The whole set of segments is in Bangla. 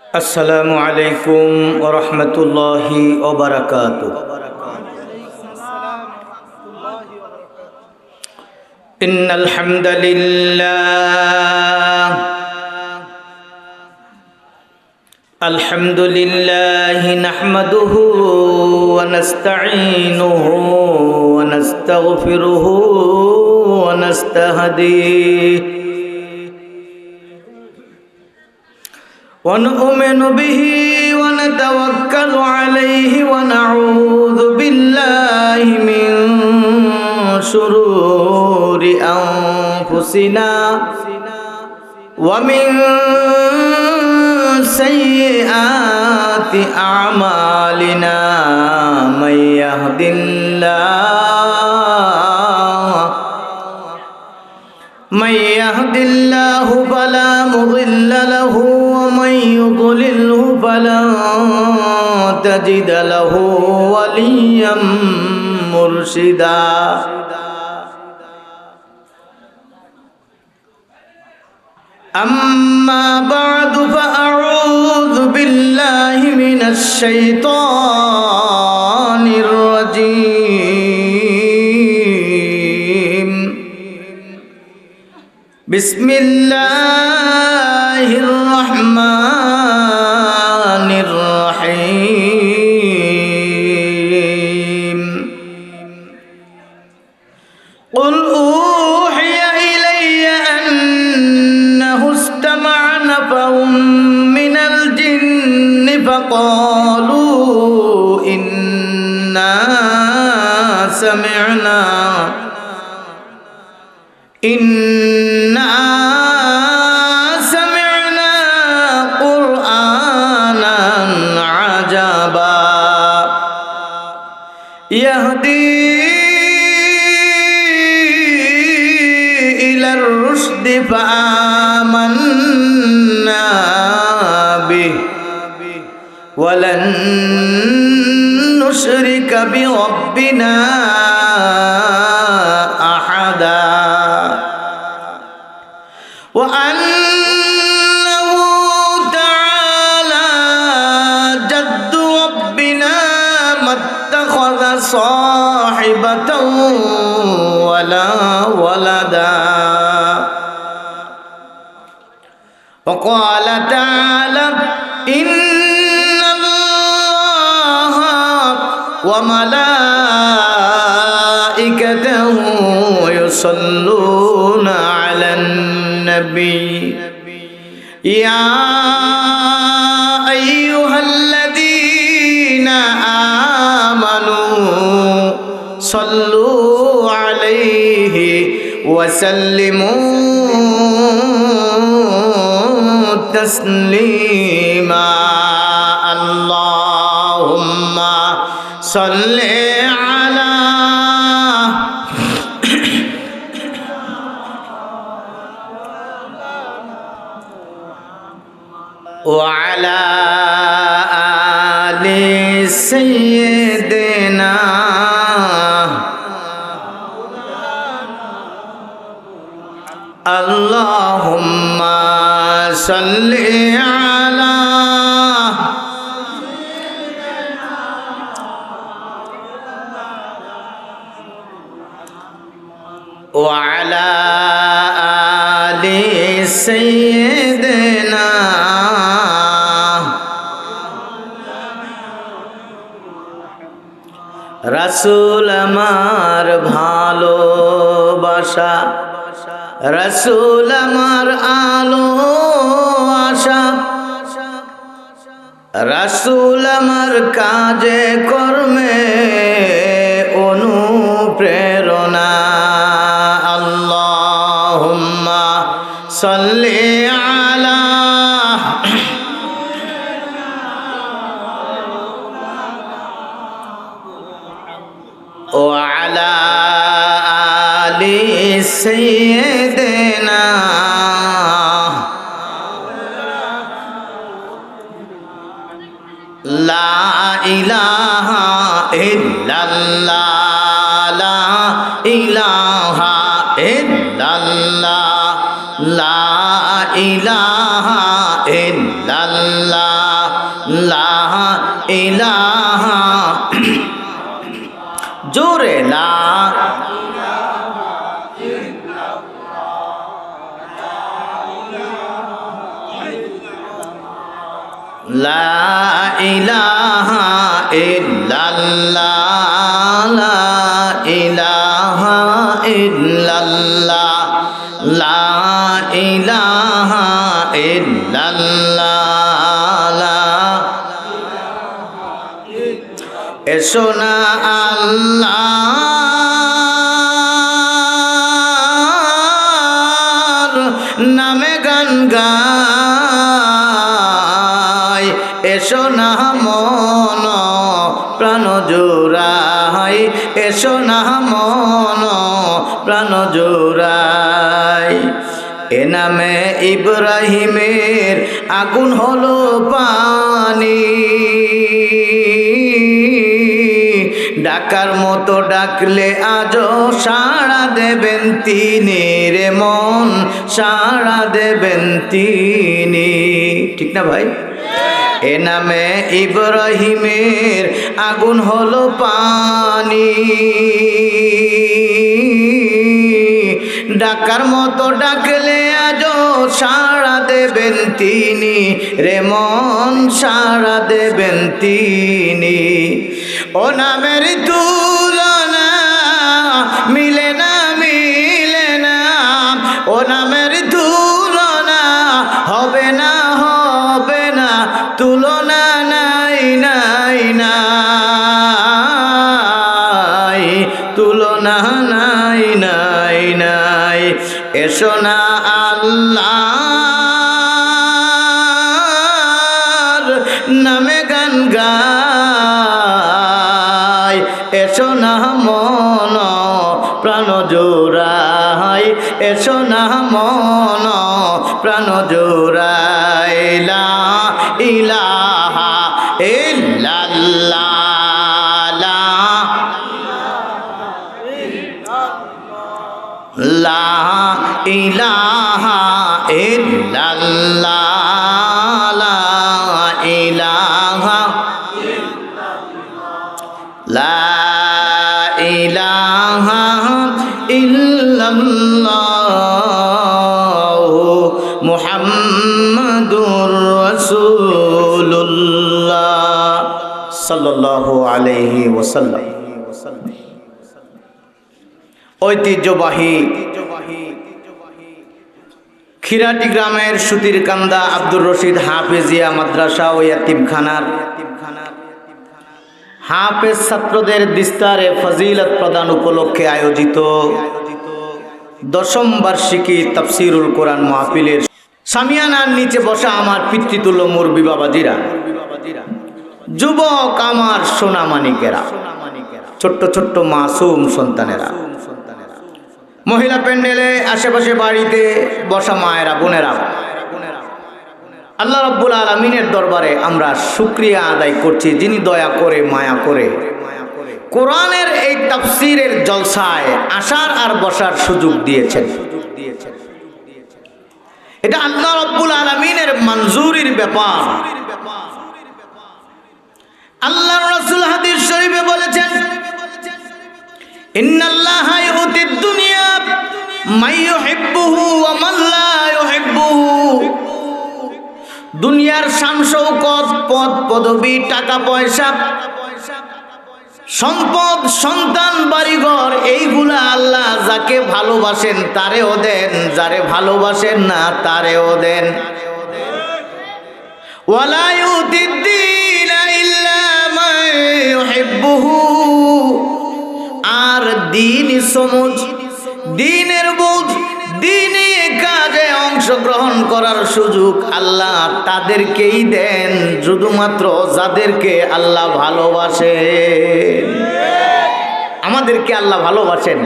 আসসালামু আলাইকুম ওয়া রাহমাতুল্লাহি ওয়া বারাকাতুহু। ইন্নাল হামদালিল্লাহ আলহামদুলিল্লাহি নাহমাদুহু ওয়া নাস্তাঈনুহু ওয়া নাস্তাগফিরুহু ওয়া নাস্তাহদিহি ونؤمن به ونتوكل عليه ونعوذ بالله من شرور أنفسنا ومن سيئات أعمالنا من يهد الله فلا مضل له ومن يضلله فلن تجد له وليا مرشدا أما بعد فأعوذ بالله من الشيطان الرجيم بسم الله الرحمن الرحيم قل أوحي إلي أنه استمع نفر من الجن فقالوا إنا سمعنا قرآنا عجبا يهدي إلى الرشد فآمنا به ولن نشرك بربنا أحدا وأنه تعالى جد ربنا ما اتخذ صاحبة ولا ولدا وقال تعالى إن الله وملائكته يصلون على النبي يا أيها الذين آمنوا صلوا عليه وسلموا تسليما اللهم صل على وعلى آل سيدنا اللهم صل على وعلى آل سيدنا রাসূল আমার ভালোবাসা রাসূল আমার আলো আশা রাসূল আমার কাজে কর্মে অনুপ্রেরণা আল্লাহুম্মা সাল্লি আলা وعلى آل سيدنا لا إله إلا الله لا إله إلا الله لا إله إلا الله ইল্লাল্লাহ লা ইলাহা জোরে লা লা ইলাহা ইল্লাল্লাহ লা ইলাহা ইল্লাল্লাহ লা ইলাহা ইল্লাল্লাহ এসো না আল্লাহর নামে গান গাই এসো না মন প্রাণ জোড়াই এসো না মন প্রাণ জোড়াই এ নামে ইব্রাহিমের আগুন হলো পানি ডাকার মতো ডাকলে আজও সাড়া দেবেন তিনি রে মন সাড়া দেবেন তিনি ঠিক না ভাই এ নামে ইব্রাহিমের আগুন হলো পানি ডাকার মতো ডাকলে আজও সাড়া দেবেন তিনি রে মন সাড়া দেবেন তিনি ও নামের তুলনা মিলে না ও নামের তুলনা হবে না তুলনা নাই তুলনা নাই এসো না আল্লাহর নামে গান গাই এসো না মন প্রাণ জোড়াই এসো না মন প্রাণ জোড়াই লা ইলাহা ইল্লাল্লাহ লা ইলাহা ইল্লাল্লাহ লা ইলাহা লা ইলাহা ইল্লাল্লাহ মুহাম্মাদুর রাসূলুল্লাহ সাল্লাল্লাহু আলাইহি ওয়াসাল্লাম ঐতিহ্যবাহী খিরাটি গ্রামের সুতিরকান্দা আব্দুর রশিদ হাফেজিয়া মাদ্রাসা ও ইয়াতিমখানার হাফেজ ছাত্রদের বিস্তারে ফজিলত প্রদান উপলক্ষে আয়োজিত দশম বার্ষিকী তাফসিরুল কোরআন মাহফিলের সামিয়ানার নিচে বসা আমার পিতৃতুল্য মুরব্বি বাবাজিরা, যুবক আমার সোনামানিকেরা, ছোট্ট ছোট্ট মাসুম সন্তানেরা, মহিলা প্যান্ডেলে আশেপাশে বাড়িতে বসা মায়েরা, বোনেরা, আল্লাহ রাব্বুল আলামিনের দরবারে আমরা শুকরিয়া আদায় করছি, যিনি দয়া করে মায়া করে কোরআনের এই তাফসীরের জলসায় আসার আর বসার সুযোগ দিয়েছেন। এটা আল্লাহ রাব্বুল আলামিনের মঞ্জুরির ব্যাপার। আল্লাহর রাসূল হাদিস শরীফে বলেছেন, ইন্নাল্লাহা ইউতিদ দুনিয়া মান ইউহিব্বুহু ওয়া মান লা ইউহিব্বুহু। দুনিয়ার শান শৌকত, পদ পদবী, টাকা পয়সা, সম্পদ, সন্তান, বাড়িঘর, এইগুলা আল্লাহ যাকে ভালোবাসেন তারেও দেন, যারে ভালোবাসেন না তারেও দেন। ওয়ালা ইউতিদ দীনা ইল্লা মান ইউহিব্বুহু। আর দ্বীন সমুজ, দ্বীনের বুঝ, দ্বীনি কাজে অংশগ্রহণ করার সুযোগ আল্লাহ তাদেরকেই দেন, শুধুমাত্র যাদেরকে আল্লাহ ভালোবাসেন। আমাদেরকে আল্লাহ ভালোবাসেন,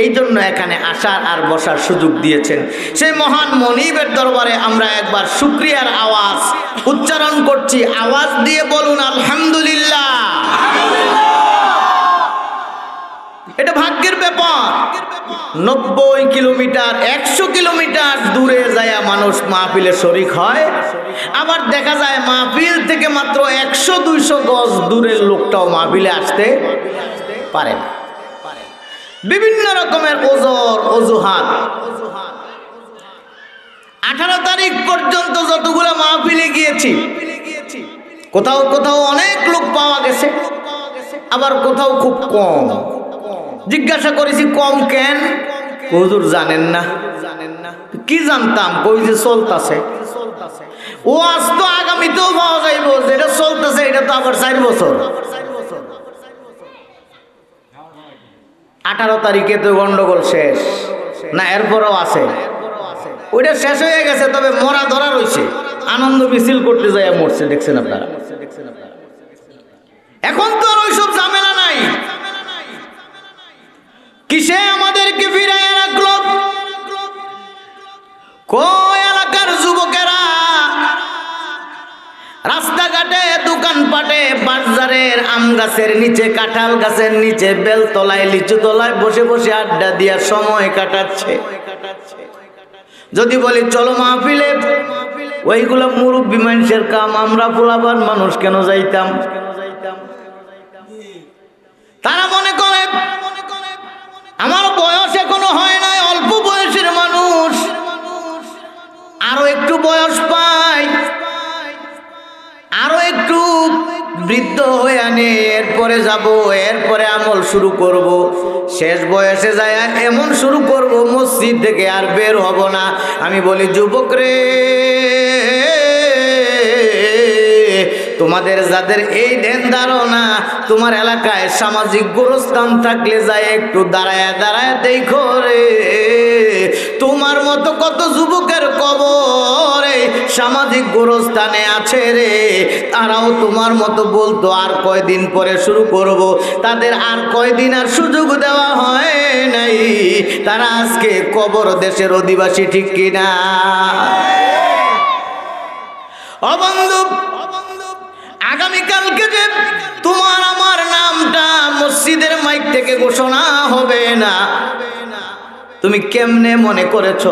এই জন্য এখানে আসার আর বসার সুযোগ দিয়েছেন। সেই মহান মনিবের দরবারে আমরা একবার শুকরিয়ার আওয়াজ উচ্চারণ করছি। আওয়াজ দিয়ে বলুন আলহামদুলিল্লাহ। এটা ভাগ্যের ব্যাপার। 90 কিলোমিটার, 100 কিলোমিটার দূরে যায় মানুষ মাহফিলে শরীক হয়, আবার দেখা যায় মাহফিল থেকে মাত্র 100-200 গজ দূরের লোকটাও মাহফিলে আসতে পারে না। বিভিন্ন রকমের ওজর অজুহাত। 18 তারিখ পর্যন্ত যতগুলো মাহফিলে গিয়েছি, কোথাও কোথাও অনেক লোক পাওয়া গেছে, আবার কোথাও খুব কম। জিজ্ঞাসা করেছি কম কেন? হুজুর জানেন না। কি জানতাম? কই যে চলতেছে। ও আজ তো আগামীতেও পাওয়া যাইব, যেটা চলতেছে এটা তো আবার 4 বছর। 18 তারিখে তো গন্ডগোল শেষ না, এরপরও আছে। ওইটা শেষ হয়ে গেছে, তবে মরা ধরা রয়েছে। আনন্দ মিছিল করতে যায় মরছে, দেখছেন আপনারা। এখন তো আর ওইসব ঝামেলা নাই। কিসে আমাদেরকে ফিরাইয়া রাখলো? কই এলাকার যুবকেরা রাস্তাঘাটে, দোকানপাটে, বাজারের আম গাছের নিচে, কাঁঠাল গাছের নিচে, বেলতলায়, লিচু তলায় বসে বসে আড্ডা দিয়া সময় কাটাচ্ছে। যদি বলি চলো মাহফিলে, ওইগুলো মুরব্বী মানুষের কাম, আমরা পোলাপান মানুষ কেন যাইতাম? তারা মনে করে আমার বয়স এখনো হয় নাই, অল্প বয়সের মানুষ, আরো একটু বয়স পাই, আরো একটু বৃদ্ধ হয়ে আনে, এরপরে যাব, এরপরে আমল শুরু করব। শেষ বয়সে যায় এমন শুরু করব, মসজিদ থেকে আর বের হব না। আমি বলি যুবক রে, তোমাদের যাদের এই ধ্যান ধারণা, তোমার এলাকায় সামাজিক গোরস্থান থাকলে যায় একটু দাঁড়ায় দাঁড়ায় দেখো রে, তোমার মতো কত যুবকের কবর সামাজিক গোরস্থানে আছে রে। তারাও তোমার মতো বলতো আর কয়দিন পরে শুরু করব, তাদের আর কয়দিন আর সুযোগ দেওয়া হয় নাই, তারা আজকে কবর দেশের অধিবাসী, ঠিক কিনা? অবন্ধু, আগামীকালকে যে তোমার আমার নামটা মসজিদের মাইক থেকে ঘোষণা হবে না, তুমি কেমনে মনে করেছো?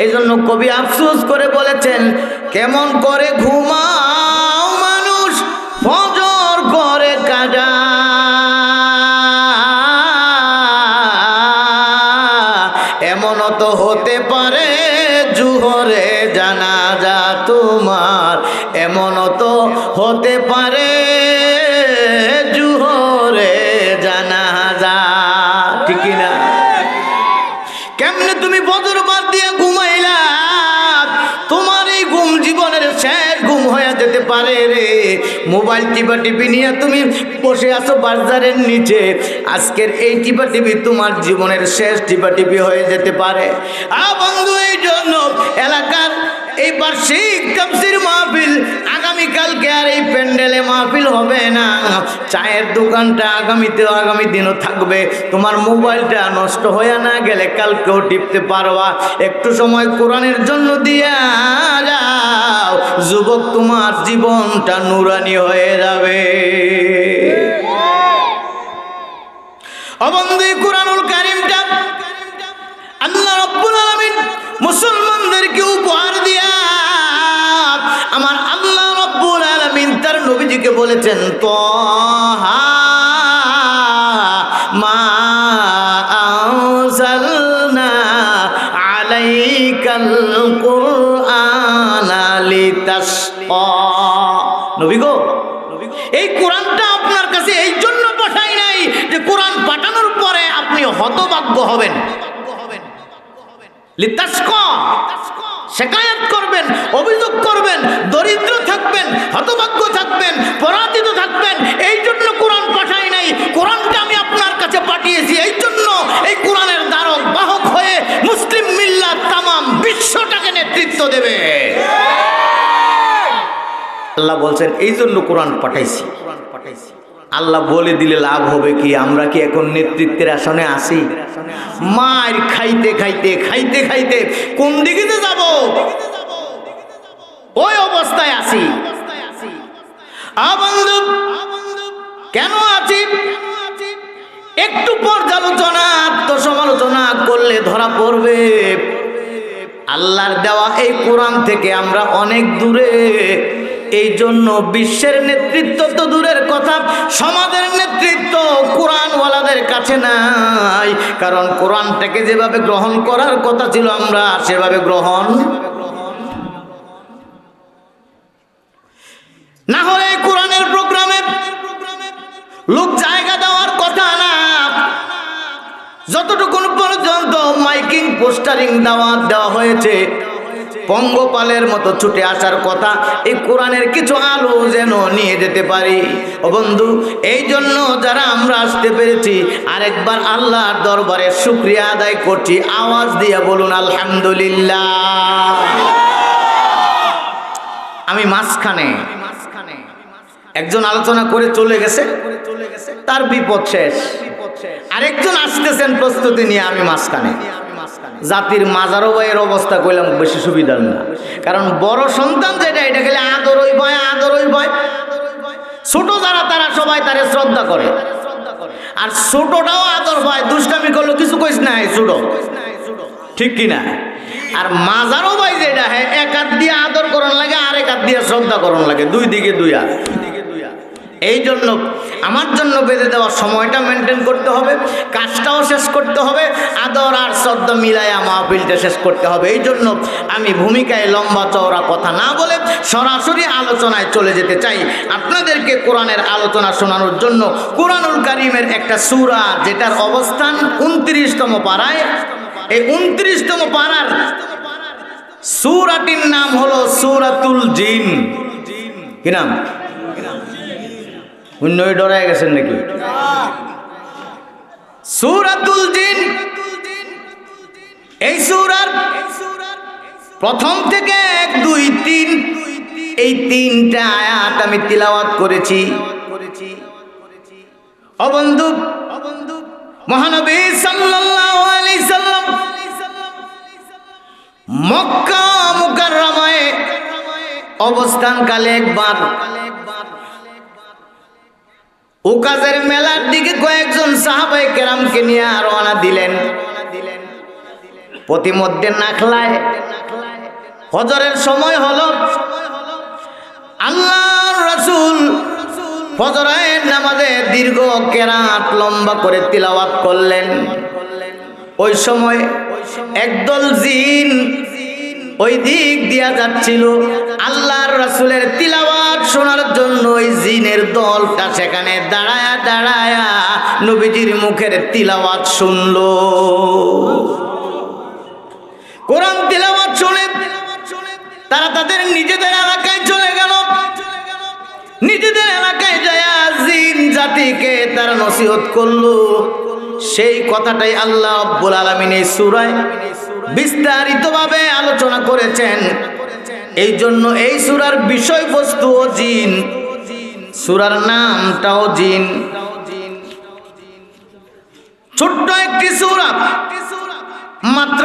এই জন্য কবি আফসোস করে বলেছেন, কেমন করে ঘুমাও মানুষ ফজর করে কাজা, এমনও তো হতে পারে জুহরে জানাজা তোমার, এমনও তো হতে পারে জুহরে জানাজা, ঠিক না? কেমনে তুমি ফজর বাদ দিয়ে ঘুমাইলা? তোমার এই ঘুম জীবনের শেষ ঘুম হয়ে যেতে পারে রে। মোবাইল টিপা টিপি নিয়ে তুমি বসে আছো বাজারের নিচে, আজকের এই টিপা টিপি তোমার জীবনের শেষ টিপা টিপি হয়ে যেতে পারে। বন্ধু, এই জন্য এলাকার এই বার্ষিক তাফসীর মাহফিল আগামীকালকে আর এই প্যান্ডেলে মাহফিল হবে না। চায়ের দোকানটা আগামী দিনও থাকবে। তোমার মোবাইলটা নষ্ট হয়ে না গেলে কালকেও টিপতে পারবা। একটু সময় কোরআনের জন্য দিয়া যাও, যুবক, তোমার জীবনটা নুরানি হয়ে যাবে। অবন্ধু, কুরআনুল কারীমটা আল্লাহ রাব্বুল আলামিন মুসলমানদেরকে উপহার দিয়া আমার আল্লাহ রাব্বুল আলামিন তার নবীজিকে বলেছেন, তাহা মা আনজালনা আলাইকাল কুরআনা লিতাশকা। নবী গো, এই কোরআনটা আপনার কাছে এই জন্য পাঠাই নাই যে কোরআন পাঠানোর পরে আপনি হতভাগ্য হবেন, লিতাশকা, শিকায়াত করবেন, অভিযোগ করবেন, দরিদ্র থাকবেন, হতভাগ্য থাকবেন, পরাজিত থাকবেন। এই জন্য কোরআন পাঠাই নাই। কোরআনটা আমি আপনার কাছে পাঠিয়েছি এই জন্য এই কোরআনের ধারক বাহক হয়ে মুসলিম মিল্লাত তামাম বিশ্বটাকে নেতৃত্ব দেবে। আল্লাহ বলছেন এই জন্য কোরআন পাঠাইছি। আল্লাহ বলে দিলে লাভ হবে কি? আমরা কি এখন নেতৃত্বের আসনে আছি? মার খাইতে খাইতে খাইতে খাইতে কোন দিকে যাব ওই অবস্থায় আছি। বন্ধু, কেন আছি? একটু পর্যালোচনা, আত্মসমালোচনা করলে ধরা পড়বে আল্লাহর দেওয়া এই কোরআন থেকে আমরা অনেক দূরে। এই জন্য বিশ্বের নেতৃত্ব তো দূরের কথা, সমাজের নেতৃত্ব কোরআনওয়ালাদের কাছে নাই। কারণ কোরআনটাকে যেভাবে গ্রহণ করার কথা ছিল আমরা সেভাবে গ্রহণ না হলে কোরআনের প্রোগ্রামে লোক জায়গা দেওয়ার কথা না। যতটুকু পর্যন্ত মাইকিং পোস্টারিং দাওয়াত দেওয়া হয়েছে, পঙ্গপালের মতো ছুটে আসার কথা, এই কোরআনের কিছু আলো যেন নিয়ে যেতে পারি। ও বন্ধু, এই জন্য যারা আমরা আসতে পেরেছি আরেকবার আল্লাহর দরবারে শুকরিয়া আদায় করছি। আওয়াজ দিয়ে বলুন আলহামদুলিল্লাহ। আমি মাঝখানে একজন আলোচনা করে চলে গেছে, তার বিপদ শেষ। আরেকজন আসতেছেন প্রস্তুতি নিয়ে, আমি মাঝখানে। জাতির মাজারও ভাইয়ের অবস্থা কইলাম বেশি সুবিধার না, কারণ বড় সন্তান যেটা এটা গেলে আদরই ভয়, আদরই ভয়। ছোট যারা তারা সবাই তারে শ্রদ্ধা করে, আর ছোটটাও আদর ভয়। দুষ্টামি করলো কিছু কইস না, ছোট, ঠিক কিনা? আর মাজারও ভাই যেটা হ্যাঁ, এক হাত দিয়ে আদর করন লাগে, আরেক হাত দিয়ে শ্রদ্ধা করন লাগে, দুই দিকে দুই হাত। এই জন্য আমার জন্য বেঁধে দেওয়া সময়টা মেনটেন করতে হবে, কাজটাও শেষ করতে হবে, আদর আর শ্রদ্ধা মিলাইয়া মাহফিলটা শেষ করতে হবে। এই জন্য আমি ভূমিকায় লম্বা চওড়া কথা না বলে সরাসরি আলোচনায় চলে যেতে চাই। আপনাদেরকে কোরআনের আলোচনা শোনানোর জন্য কোরআনুল কারীমের একটা সূরা, যেটার অবস্থান 29তম পারায়। এই 29তম পারার সূরাটির নাম হলো সূরাতুল জিন। কি নাম? অন্যই ডরায় গেছেন নাকি? সূরাতুল জিন। এই সূরার প্রথম থেকে 1, 2, 3 এই 3টা আয়াত আমি তিলাওয়াত করেছি। ও বন্ধু, মহানবী সাল্লাল্লাহু আলাইহি সাল্লাম মক্কা মুকাররমায় অবস্থানকালে একবার উকাজের মেলার দিকে কয়েকজন সাহাবায়ে কেরামকে নিয়ে রওনা দিলেন। প্রতিমধ্যে নাখলায় ফজরের সময় হলো। আল্লাহর রাসূল ফজরের নামাজে দীর্ঘ কেরাত লম্বা করে তিলাওয়াত করলেন। ওই সময় একদল জিন ওই দিক দিয়া যাচ্ছিল আল্লাহর রাসূলের তিলাওয়াত শোনার জন্য। ওই জিনের দলটা সেখানে দাঁড়ায়া দাঁড়ায়া নবীজির মুখের তিলাওয়াত শুনলো। কোরআন তিলাওয়াত শুনে তারা তাদের নিজেদের এলাকায় চলে গেল। নিজেদের এলাকায় যায় জিন জাতিকে তারা নসিহত করলো। সেই কথাটাই আল্লাহ রাব্বুল আলামিন এই সূরায় বিস্তারিতভাবে আলোচনা করেছেন। এই জন্য এই সূরার বিষয়বস্তু ও জিন, সূরার নামটাও জিন। ছোট্ট একটি সূরা, মাত্র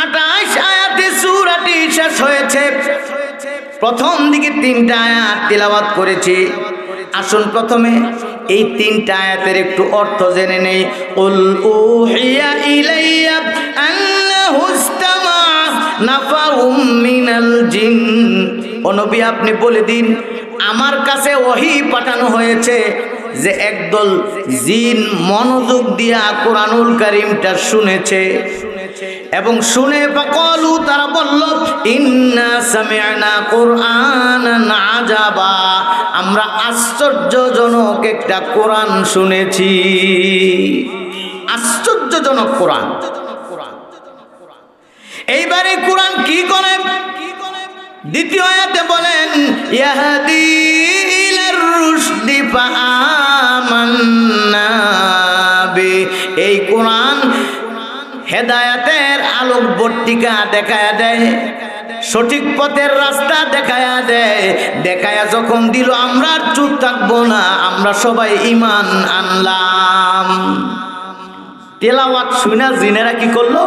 28 আয়াতে সূরাটি শেষ হয়েছে। প্রথম দিকে 3টা আয়াত তিলাওয়াত করেছি। আসুন প্রথমে এই 3টা আয়াতের একটু অর্থ জেনে নেই। উল উহিয়া ইলাইয়া আন্নাহু ইসতামা নাফারুম মিনাল জিন। ও নবী, আপনি বলে দিন আমার কাছে ওহী পাঠানো হয়েছে যে একদল জিন মনোযোগ দিয়া কোরআনুল কারীমটা শুনেছে এবং শুনে ফাকালু তারা বলল ইন্না সামি'না কুরআনান আজাবা, আমরা আশ্চর্যজনক একটা কোরআন শুনেছি। আশ্চর্যজনক কোরআন। এইবারে কোরআন কি করে? দ্বিতীয় আয়াতে বলেন ইয়াহদি ইলার রুশদি ফাআমান্না বি। এই কোরআন হেদায়েতের আলোকবর্তিকা দেখায়া দেয়, সঠিক পথের রাস্তা দেখায়া দেয়। দেখায়া যখন দিল আমরা চুপ থাকবো না, আমরা সবাই ঈমান আনলাম। তেলাওয়াত শুনে জিনেরা কি করলো?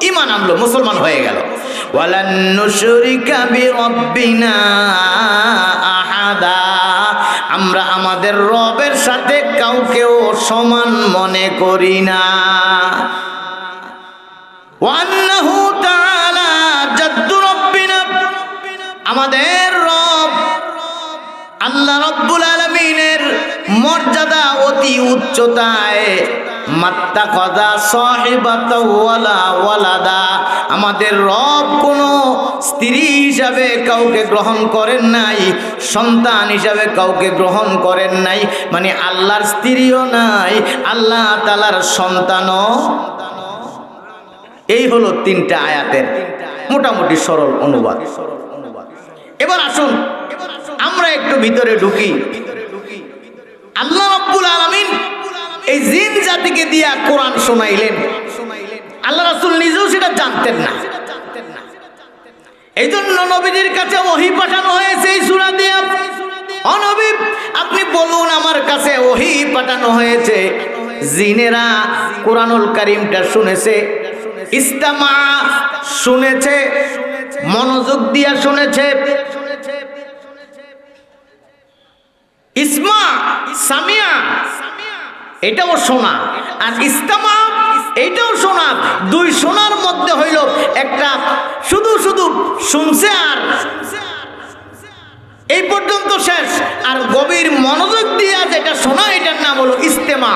ঈমান আনলো, মুসলমান হয়ে গেল। ওয়ালান নুশরিকা বিরাব্বিনা আহাদা, আমরা আমাদের রবের সাথে কাউকেও সমান মনে করি না। আসমানের রব আল্লাহ রব্বুল আলামিনের মর্যাদা অতি উচ্চতায়। মাত্তাখাযা সাহিবাতাও ওয়ালা ওয়ালাদা, আমাদের রব কোনো স্ত্রী হিসাবে কাউকে গ্রহণ করেন নাই, সন্তান হিসাবে কাউকে গ্রহণ করেন নাই। মানে আল্লাহর স্ত্রীও নাই, আল্লাহ তাআলার সন্তানও। এই হলো তিনটা আয়াতের মোটামুটি সরল অনুবাদ। এবার আসুন আমরা একটু ভিতরে ঢুকি। আল্লাহ রাব্বুল আলামিন এই জিন জাতিকে দিয়া কোরআন শোনাইলেন, আল্লাহ রাসূল নিজেও সেটা জানতেন না। এই জন্য নবীজির কাছে ওহী পাঠানো হয়েছে এই সূরা দিয়া। ও নবী, আপনি বলুন আমার কাছে ওহী পাঠানো হয়েছে। জিনেরা কোরআনুল কারীমটা শুনেছে, ইস্তামা শুনেছে, মনোযোগ দিয়া শুনেছে। ইসমা সামিয়া এটাও শোনা, আর ইস্তামা এটাও শোনা। দুই শোনার মধ্যে হইল একটা শুধু শুধু শুনছে আর এই পর্যন্ত শেষ, আর গভীর মনোযোগ দিয়া যেটা শোনা এটার নাম হলো ইস্তেমা।